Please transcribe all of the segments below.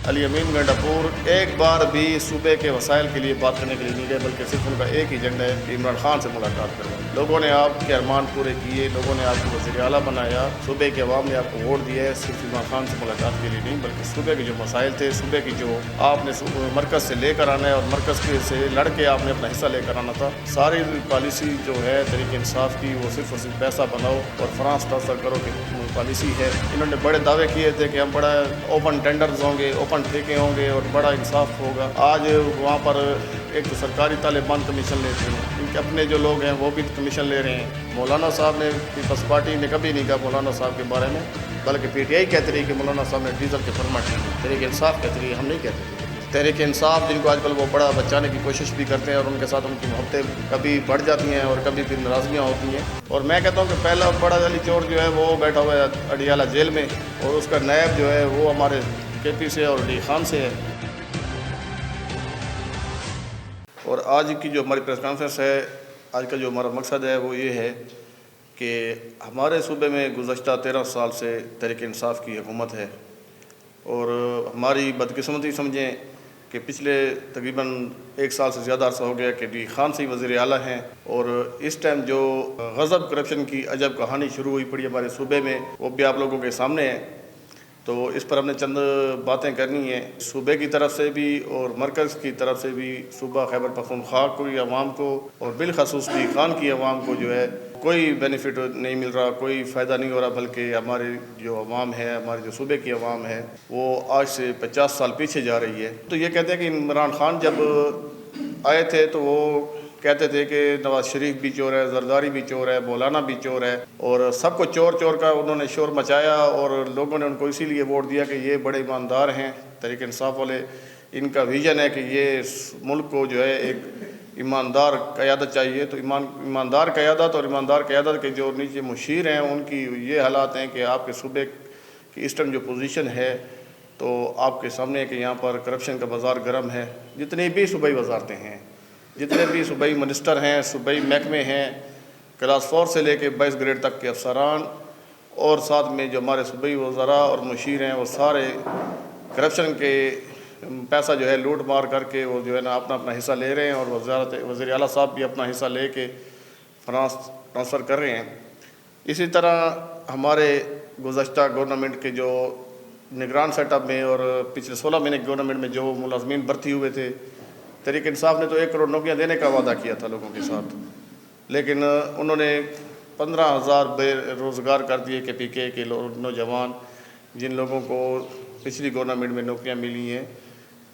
علی امین گنڈاپور ایک بار بھی صوبے کے وسائل کے لیے بات کرنے کے لیے نہیں گئے، بلکہ صرف ان کا ایک ہی ایجنڈا ہے کہ عمران خان سے ملاقات کروانا۔ لوگوں نے آپ کے ارمان پورے کیے، لوگوں نے آپ کو وزیر اعلیٰ بنایا، صوبے کے عوام نے آپ کو ووٹ دیا ہے، صرف عمران خان سے ملاقات کے لیے نہیں، بلکہ صوبے کے جو مسائل تھے، صوبے کی جو آپ نے مرکز سے لے کر آنا ہے اور مرکز سے لڑ کے آپ نے اپنا حصہ لے کر آنا تھا۔ ساری پالیسی جو ہے تحریک انصاف کی وہ صرف اور صرف پیسہ بناؤ اور فرانس ٹرانسفر کرو کی پالیسی ہے۔ انہوں نے بڑے دعوے کیے تھے کہ ہم بڑا اوپن ٹینڈرز ہوں گے، اوپن ٹھیکے ہوں گے اور بڑا انصاف ہوگا۔ آج وہاں پر ایک تو سرکاری طالبان کمیشن لیتے ہیں، ان کے اپنے جو لوگ ہیں وہ بھی کمیشن لے رہے ہیں۔ مولانا صاحب نے پیپلز پارٹی نے کبھی نہیں کہا مولانا صاحب کے بارے میں، بلکہ پی ٹی آئی کہتی رہی کہ مولانا صاحب نے ڈیزل کے فرمٹ کی، تحریک انصاف کہتی رہی، ہم نہیں کہتے۔ تحریک انصاف جن کو آج کل وہ بڑا بچانے کی کوشش بھی کرتے ہیں اور ان کے ساتھ ان کی محبتیں کبھی بڑھ جاتی ہیں اور کبھی پھر ناراضگیاں ہوتی ہیں، اور میں کہتا ہوں کہ پہلا بڑا علی چور جو ہے وہ بیٹھا ہوا ہے اڈیالہ جیل میں، اور اس کا نائب جو ہے وہ ہمارے کے پی سے اور ڈی خان سے ہے۔ اور آج کی جو ہماری پریس کانفرنس ہے، آج کا جو ہمارا مقصد ہے وہ یہ ہے کہ ہمارے صوبے میں گزشتہ 13 سال سے تحریک انصاف کی حکومت ہے، اور ہماری بدقسمتی سمجھیں کہ پچھلے تقریباً 1 سال سے زیادہ عرصہ ہو گیا کہ ڈی خان سے وزیر اعلیٰ ہیں، اور اس ٹائم جو غضب کرپشن کی عجب کہانی شروع ہوئی پڑی ہمارے صوبے میں وہ بھی آپ لوگوں کے سامنے ہے۔ تو اس پر ہم نے چند باتیں کرنی ہیں، صوبے کی طرف سے بھی اور مرکز کی طرف سے بھی، صوبہ خیبر پختونخوا کی عوام کو اور بالخصوص ڈی خان کی عوام کو جو ہے کوئی بینیفٹ نہیں مل رہا، کوئی فائدہ نہیں ہو رہا، بلکہ ہماری جو عوام ہے، ہمارے جو صوبے کی عوام ہے وہ آج سے 50 سال پیچھے جا رہی ہے۔ تو یہ کہتے ہیں کہ عمران خان جب آئے تھے تو وہ کہتے تھے کہ نواز شریف بھی چور ہے، زرداری بھی چور ہے، مولانا بھی چور ہے، اور سب کو چور چور کا انہوں نے شور مچایا، اور لوگوں نے ان کو اسی لیے ووٹ دیا کہ یہ بڑے ایماندار ہیں تحریک انصاف والے۔ ان کا ویژن ہے کہ یہ ملک کو جو ہے ایک ایماندار قیادت چاہیے، تو ایماندار قیادت اور ایماندار قیادت کے جو نیچے مشیر ہیں ان کی یہ حالات ہیں کہ آپ کے صوبے کی اس ٹائم جو پوزیشن ہے تو آپ کے سامنے ہے کہ یہاں پر کرپشن کا بازار گرم ہے۔ جتنی بھی صوبائی وزارتیں ہیں، جتنے بھی صوبائی منسٹر ہیں، صوبائی محکمے ہیں، کلاس 4 سے لے کے 22 گریڈ تک کے افسران اور ساتھ میں جو ہمارے صوبائی وزراء اور مشیر ہیں وہ سارے کرپشن کے پیسہ جو ہے لوٹ مار کر کے وہ جو ہے نا اپنا حصہ لے رہے ہیں، اور وزیر اعلیٰ صاحب بھی اپنا حصہ لے کے فرانس ٹرانسفر کر رہے ہیں۔ اسی طرح ہمارے گزشتہ گورنمنٹ کے جو نگران سیٹ اپ میں اور پچھلے 16 مہینے کی گورنمنٹ میں جو ملازمین بھرتی ہوئے تھے، تحریک انصاف نے تو 1 کروڑ نوکریاں دینے کا وعدہ کیا تھا لوگوں کے ساتھ، لیکن انہوں نے 15,000 بے روزگار کر دیے کہ پی کے نوجوان جن لوگوں کو پچھلی گورنمنٹ میں نوکریاں ملی ہیں،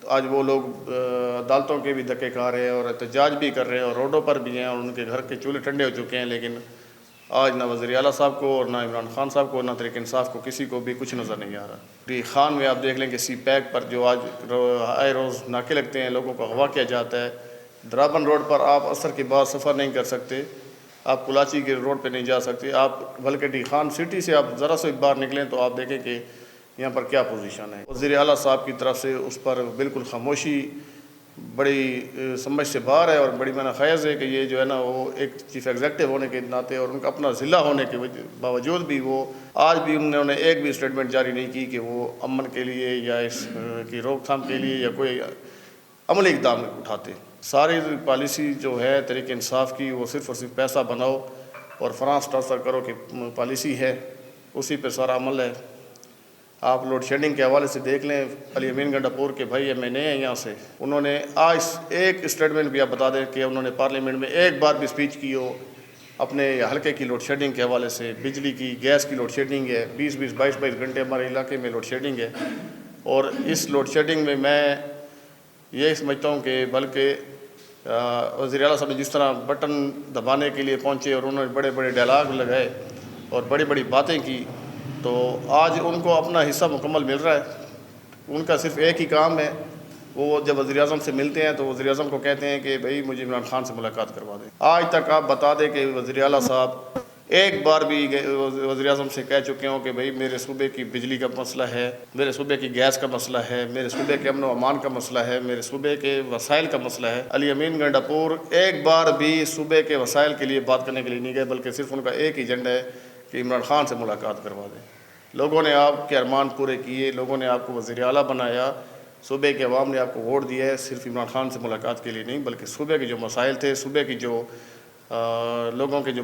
تو آج وہ لوگ عدالتوں کے بھی دھکے کھا رہے ہیں اور احتجاج بھی کر رہے ہیں اور روڈوں پر بھی ہیں اور ان کے گھر کے چولہے ٹھنڈے ہو چکے ہیں، لیکن آج نہ وزیر اعلیٰ صاحب کو اور نہ عمران خان صاحب کو، نہ تحریک انصاف کو، کسی کو بھی کچھ نظر نہیں آ رہا۔ ڈی خان میں آپ دیکھ لیں کہ سی پیک پر جو آج آئے روز ناکے لگتے ہیں، لوگوں کو اغوا کیا جاتا ہے۔ درابن روڈ پر آپ عصر کے بعد سفر نہیں کر سکتے، آپ کلاچی کے روڈ پہ نہیں جا سکتے، آپ بلکہ ڈی خان سٹی سے آپ ذرا سے باہر نکلیں تو آپ دیکھیں کہ یہاں پر کیا پوزیشن ہے۔ وزیر اعلیٰ صاحب کی طرف سے اس پر بالکل خاموشی بڑی سمجھ سے باہر ہے اور بڑی معنی خیز ہے کہ یہ جو ہے نا وہ ایک چیف ایگزیکٹو ہونے کے ناطے اور ان کا اپنا ضلع ہونے کے باوجود بھی وہ آج بھی انہوں نے ایک بھی اسٹیٹمنٹ جاری نہیں کی کہ وہ امن کے لیے یا اس کی روک تھام کے لیے یا کوئی عملی اقدام اٹھاتے۔ ساری پالیسی جو ہے تحریک انصاف کی وہ صرف اور صرف پیسہ بناؤ اور فرانس ٹرانسفر کرو کی پالیسی ہے، اسی پہ سارا عمل ہے۔ آپ لوڈ شیڈنگ کے حوالے سے دیکھ لیں، علی امین گنڈاپور کے بھائی ایم این اے ہیں یہاں سے، انہوں نے آج ایک اسٹیٹمنٹ بھی آپ بتا دیں کہ انہوں نے پارلیمنٹ میں ایک بار بھی اسپیچ کی ہو اپنے حلقے کی لوڈ شیڈنگ کے حوالے سے۔ بجلی کی، گیس کی لوڈ شیڈنگ ہے، 22 گھنٹے ہمارے علاقے میں لوڈ شیڈنگ ہے، اور اس لوڈ شیڈنگ میں یہ سمجھتا ہوں کہ بلکہ وزیر اعلیٰ صاحب نے جس طرح بٹن دبانے کے لیے پہنچے اور انہوں نے بڑے بڑے ڈائلاگ لگائے اور بڑی بڑی باتیں کی، تو آج ان کو اپنا حصہ مکمل مل رہا ہے۔ ان کا صرف ایک ہی کام ہے، وہ جب وزیر اعظم سے ملتے ہیں تو وزیر اعظم کو کہتے ہیں کہ بھائی مجھے عمران خان سے ملاقات کروا دیں۔ آج تک آپ بتا دیں کہ وزیر اعلیٰ صاحب ایک بار بھی وزیر اعظم سے کہہ چکے ہوں کہ بھائی میرے صوبے کی بجلی کا مسئلہ ہے، میرے صوبے کی گیس کا مسئلہ ہے، میرے صوبے کے امن و امان کا مسئلہ ہے، میرے صوبے کے وسائل کا مسئلہ ہے۔ علی امین گنڈاپور ایک بار بھی صوبے کے وسائل کے لیے بات کرنے کے لیے نہیں گئے، بلکہ صرف ان کا ایک ایجنڈا ہے کہ عمران خان سے ملاقات کروا دیں۔ لوگوں نے آپ کے ارمان پورے کیے، لوگوں نے آپ کو وزیر اعلیٰ بنایا، صوبے کے عوام نے آپ کو ووٹ دیا ہے صرف عمران خان سے ملاقات کے لیے نہیں، بلکہ صوبے کے جو مسائل تھے، صوبے کی جو لوگوں کے جو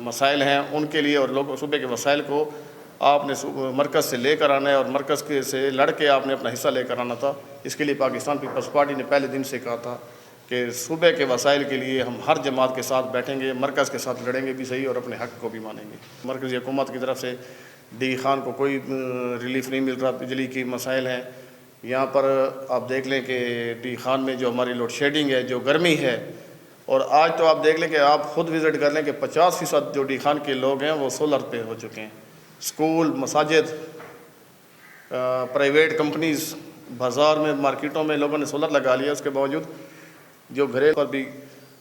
مسائل ہیں ان کے لیے، اور صوبے کے مسائل کو آپ نے مرکز سے لے کر آنا ہے، اور مرکز کے سے لڑ کے آپ نے اپنا حصہ لے کر آنا تھا۔ اس کے لیے پاکستان پیپلز پارٹی نے پہلے دن سے کہا تھا کہ صوبے کے وسائل کے لیے ہم ہر جماعت کے ساتھ بیٹھیں گے، مرکز کے ساتھ لڑیں گے بھی صحیح اور اپنے حق کو بھی مانیں گے۔ مرکزی حکومت کی طرف سے ڈی خان کو کوئی ریلیف نہیں مل رہا، بجلی کی مسائل ہیں یہاں پر۔ آپ دیکھ لیں کہ ڈی خان میں جو ہماری لوڈ شیڈنگ ہے، جو گرمی ہے، اور آج تو آپ دیکھ لیں کہ آپ خود وزٹ کر لیں کہ 50% جو ڈی خان کے لوگ ہیں وہ سولر پہ ہو چکے ہیں۔ اسکول، مساجد، پرائیویٹ کمپنیز، بازار میں، مارکیٹوں میں لوگوں نے سولر لگا لیا، اس کے باوجود جو گھریلو پر بھی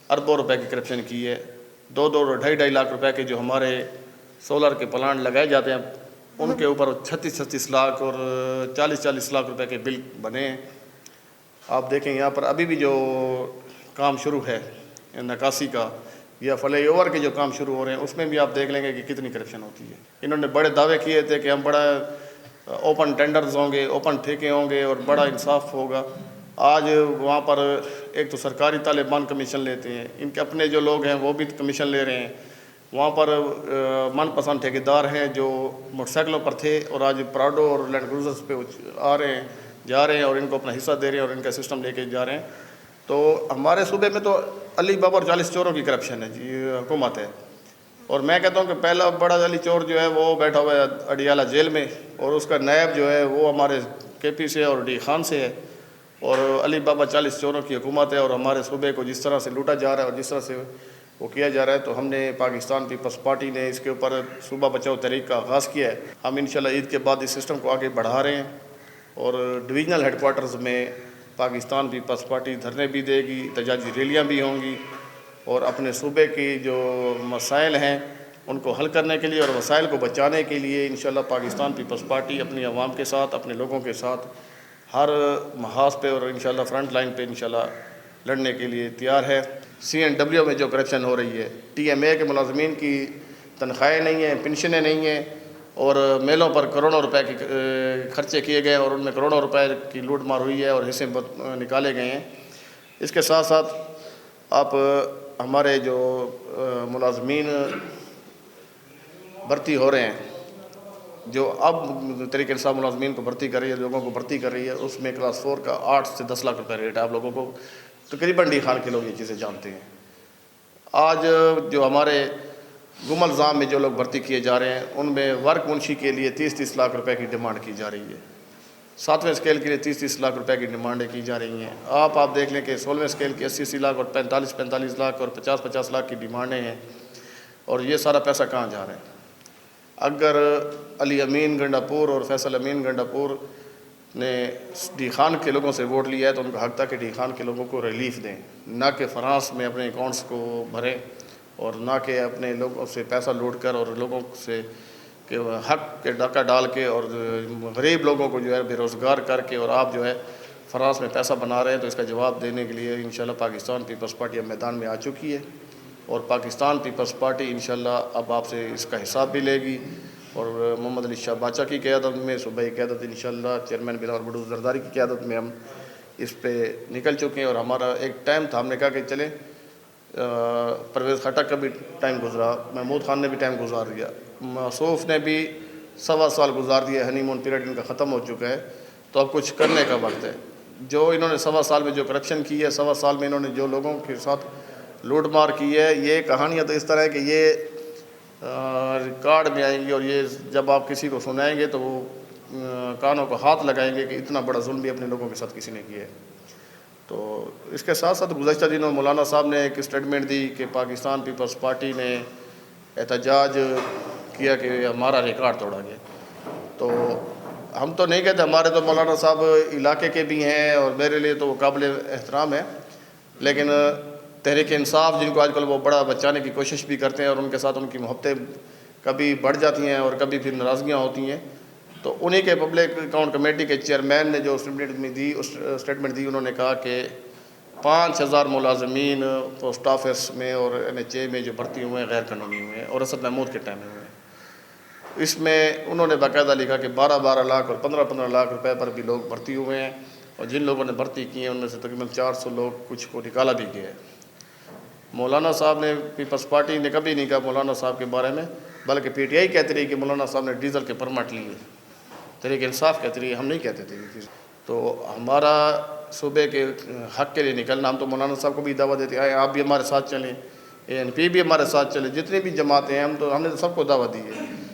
اربوں روپے کی کرپشن کی ہے۔ 2-2.5 لاکھ روپے کے جو ہمارے سولر کے پلانٹ لگائے جاتے ہیں ان کے اوپر 36 لاکھ اور 40 لاکھ روپے کے بل بنے ہیں۔ آپ دیکھیں یہاں پر ابھی بھی جو کام شروع ہے نکاسی کا یا فلائی اوور کے جو کام شروع ہو رہے ہیں، اس میں بھی آپ دیکھ لیں گے کہ کتنی کرپشن ہوتی ہے۔ انہوں نے بڑے دعوے کیے تھے کہ ہم بڑا اوپن ٹینڈرز ہوں گے، اوپن ٹھیکے ہوں گے اور بڑا انصاف ہوگا۔ آج وہاں پر ایک تو سرکاری طالبان کمیشن لیتے ہیں، ان کے اپنے جو لوگ ہیں وہ بھی کمیشن لے رہے ہیں۔ وہاں پر من پسند ٹھیکیدار ہیں جو موٹر سائیکلوں پر تھے اور آج پراڈو اور لینڈ کروزرز پہ آ رہے ہیں، جا رہے ہیں اور ان کو اپنا حصہ دے رہے ہیں اور ان کا سسٹم لے کے جا رہے ہیں۔ تو ہمارے صوبے میں تو علی بابا اور 40 چوروں کی کرپشن ہے جی، حکومت ہے۔ اور میں کہتا ہوں کہ پہلا بڑا علی چور جو ہے وہ بیٹھا ہوا ہے اڈیالہ جیل میں، اور اس کا نائب جو ہے وہ ہمارے کے پی سے اور ڈی خان سے ہے، اور علی بابا 40 چوروں کی حکومت ہے، اور ہمارے صوبے کو جس طرح سے لوٹا جا رہا ہے اور جس طرح سے وہ کیا جا رہا ہے، تو ہم نے پاکستان پیپلز پارٹی نے اس کے اوپر صوبہ بچاؤ تحریک کا آغاز کیا ہے۔ ہم انشاءاللہ عید کے بعد اس سسٹم کو آگے بڑھا رہے ہیں، اور ڈویژنل ہیڈ کوارٹرز میں پاکستان پیپلز پارٹی دھرنے بھی دے گی، احتجاجی ریلیاں بھی ہوں گی، اور اپنے صوبے کی جو مسائل ہیں ان کو حل کرنے کے لیے اور وسائل کو بچانے کے لیے انشاءاللہ پاکستان پیپلز پارٹی اپنی عوام کے ساتھ، اپنے لوگوں کے ساتھ ہر محاذ پہ اور انشاءاللہ فرنٹ لائن پہ انشاءاللہ لڑنے کے لیے تیار ہے۔ CNW میں جو کرپشن ہو رہی ہے، TMA کے ملازمین کی تنخواہیں نہیں ہیں، پنشنیں نہیں ہیں، اور میلوں پر کروڑوں روپے کے خرچے کیے گئے اور ان میں کروڑوں روپے کی لوٹ مار ہوئی ہے اور حصے نکالے گئے ہیں۔ اس کے ساتھ ساتھ آپ ہمارے جو ملازمین بھرتی ہو رہے ہیں، جو اب تحریک انصاف ملازمین کو بھرتی کر رہی ہے، لوگوں کو بھرتی کر رہی ہے، اس میں کلاس 4 کا 8 سے 10 لاکھ روپے ریٹ ہے۔ آپ لوگوں کو تقریباً ڈی خان کے لوگ یہ چیزیں جانتے ہیں۔ آج جو ہمارے گم الزام میں جو لوگ بھرتی کیے جا رہے ہیں ان میں ورک منشی کے لیے 30 لاکھ روپے کی ڈیمانڈ کی جا رہی ہے، 7ویں اسکیل کے لیے 30 لاکھ روپے کی ڈیمانڈیں کی جا رہی ہیں۔ آپ دیکھ لیں کہ 16ویں اسکیل کی 80 لاکھ اور 45 لاکھ اور 50 لاکھ کی ڈیمانڈیں ہیں، اور یہ سارا پیسہ کہاں جا رہا ہے؟ اگر علی امین گنڈا پور اور فیصل امین گنڈا پور نے ڈی خان کے لوگوں سے ووٹ لیا ہے تو ان کا حق تھا کہ ڈی خان کے لوگوں کو ریلیف دیں، نہ کہ فرانس میں اپنے اکاؤنٹس کو بھریں، اور نہ کہ اپنے لوگوں سے پیسہ لوٹ کر اور لوگوں سے کہ حق کے ڈاکہ ڈال کے اور غریب لوگوں کو جو ہے بے روزگار کر کے، اور آپ جو ہے فرانس میں پیسہ بنا رہے ہیں۔ تو اس کا جواب دینے کے لیے انشاءاللہ پاکستان پیپلز پارٹی اب میدان میں آ چکی ہے، اور پاکستان پیپلز پارٹی انشاءاللہ اب آپ سے اس کا حساب بھی لے گی، اور محمد علی شاہ باچا کی قیادت میں، صوبائی قیادت انشاءاللہ چیئرمین بلاول بھٹو زرداری کی قیادت میں ہم اس پہ نکل چکے ہیں۔ اور ہمارا ایک ٹائم تھا، ہم نے کہا کہ چلیں، پرویز خٹک کا بھی ٹائم گزرا، محمود خان نے بھی ٹائم گزار دیا، موصوف نے بھی 1.25 سال گزار دیا، ہنی مون پیریڈ ان کا ختم ہو چکا ہے، تو اب کچھ کرنے کا وقت ہے۔ جو انہوں نے 1.25 سال میں جو کرپشن کی ہے، 1.25 سال میں انہوں نے جو لوگوں کے ساتھ لوٹ مار کی ہے، یہ کہانیاں تو اس طرح ہے کہ یہ ریکارڈ میں آئیں گی، اور یہ جب آپ کسی کو سنائیں گے تو وہ کانوں کو ہاتھ لگائیں گے کہ اتنا بڑا ظلم بھی اپنے لوگوں کے ساتھ کسی نے کیا ہے۔ تو اس کے ساتھ ساتھ گزشتہ دنوں مولانا صاحب نے ایک اسٹیٹمنٹ دی کہ پاکستان پیپلز پارٹی نے احتجاج کیا کہ ہمارا ریکارڈ توڑا گیا۔ تو ہم تو نہیں کہتے، ہمارے تو مولانا صاحب علاقے کے بھی ہیں اور میرے لیے تو وہ قابل احترام ہے، لیکن تحریک انصاف جن کو آج کل وہ بڑا بچانے کی کوشش بھی کرتے ہیں اور ان کے ساتھ ان کی محبتیں کبھی بڑھ جاتی ہیں اور کبھی پھر ناراضگیاں ہوتی ہیں، تو انہی کے پبلک اکاؤنٹ کمیٹی کے چیئرمین نے جو اسٹیٹمنٹ دی، انہوں نے کہا کہ 5000 ملازمین پوسٹ آفس میں اور NHA میں جو بھرتی ہوئے ہیں غیر قانونی ہوئے ہیں، اور اسد محمود کے ٹائم میں ہوئے ہیں۔ اس میں انہوں نے باقاعدہ لکھا کہ 12 لاکھ اور 15 لاکھ روپے پر بھی لوگ بھرتی ہوئے ہیں، اور جن لوگوں نے بھرتی کی ہیں ان میں سے تقریباً 400 لوگ کچھ کو نکالا بھی گیا ہے۔ مولانا صاحب نے، پیپلز پارٹی نے کبھی نہیں کہا مولانا صاحب کے بارے میں، بلکہ پی ٹی آئی کہتی رہی کہ مولانا صاحب نے ڈیزل کے پرمٹ لیے، تحریک انصاف کہتی رہی، ہم نہیں کہتے تھے یہ چیز۔ تو ہمارا صوبے کے حق کے لیے نکلنا، ہم تو مولانا صاحب کو بھی دعوت دیتے ہیں آپ بھی ہمارے ساتھ چلیں، اے این پی بھی ہمارے ساتھ چلیں، جتنی بھی جماعتیں ہیں ہم نے تو سب کو دعوت دی ہے